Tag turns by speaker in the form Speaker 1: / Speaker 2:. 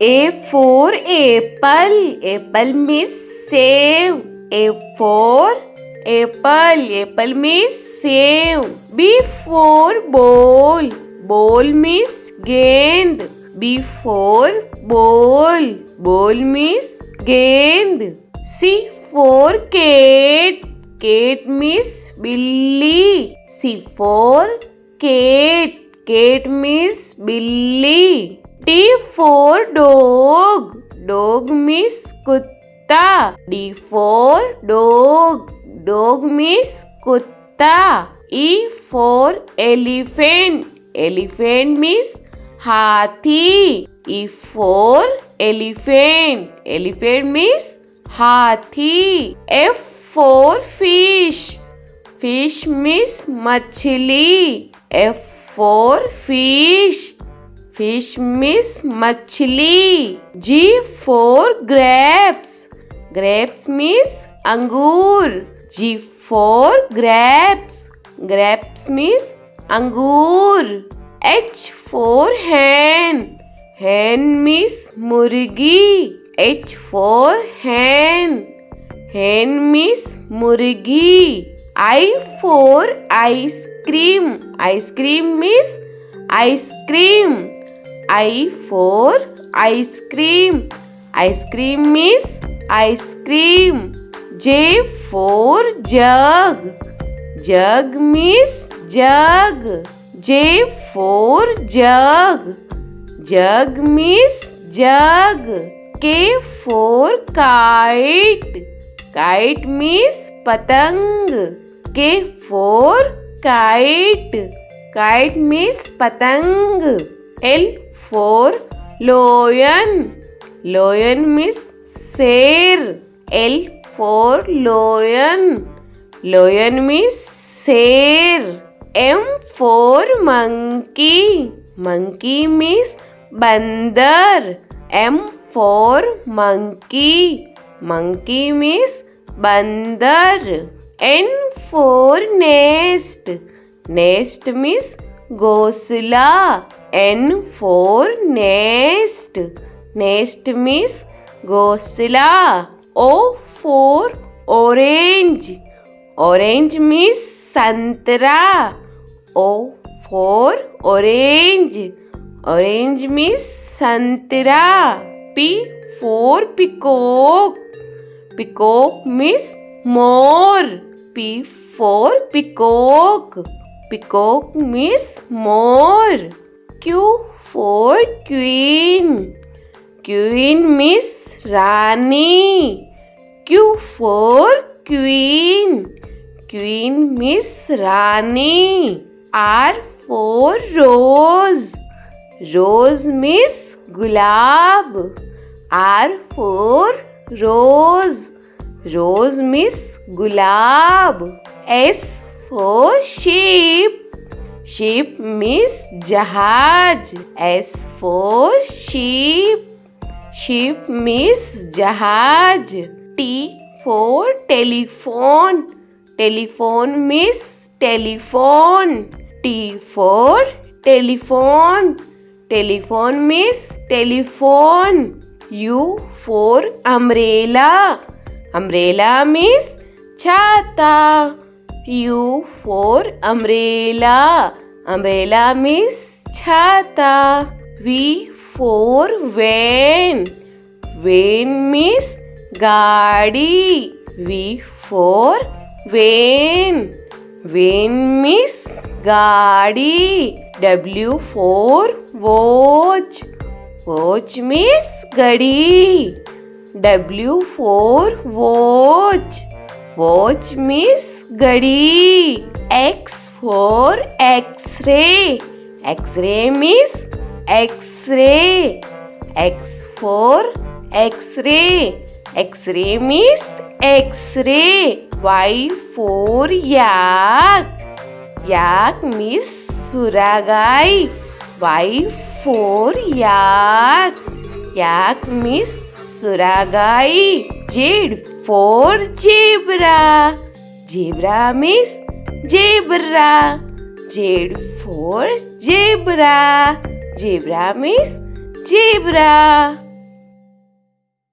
Speaker 1: A for apple. Apple means save. A for apple. Apple means save. B for ball. Ball means gend. B for ball. Ball means gend. C for cat. Cat means billy. C for cat. Cat means billy. D for dog. Dog means kutta. D for dog. Dog means kutta. E for elephant. Elephant means hathi. E for elephant. Elephant means hathi. F for fish. Fish means machli. F for fish. Fish means machli. G for grapes. Grapes means angur. G for grapes. Grapes means angur. H for hen. Hen means murgi. H for hen. Hen means murgi. I for ice cream. Ice cream means ice cream. I for ice cream. Ice cream means ice cream. J for jug. Jug means jug. J for jug. Jug means jug. K for kite. Kite means patang. K for kite. Kite means patang. L for lion. Lion means sher. L for lion. Lion means sher. M for monkey. Monkey means bandar. M for monkey. Monkey means bandar. N for nest. Nest means ghosla. N for nest. Nest means ghosla. O for orange. Orange means santra. O for orange. Orange means santra. P for peacock. Peacock means more. P for peacock. Peacock means more. Q for queen. Queen means Rani. Q for queen. Queen means Rani. R for rose. Rose means gulab. R for rose. Rose means gulab. S for sheep. Sheep means jahaj. S for sheep. Sheep means jahaj. T for telephone. Telephone means telephone. T for telephone. Telephone means telephone. U for umbrella. Umbrella means chhata. U for umbrella. Umbrella means chhata. V for van. Van means gaadi. V for van. Van means gaadi. W for watch. Watch means gadi. W for watch. Watch means gadi. X for X-ray. X-ray means X-ray. X for X-ray. X-ray means X-ray. Y for yak. Yak means suragai. Y for yak. Yak means suragai. Z for zebra. Zebra means zebra. Z for zebra. Zebra means zebra.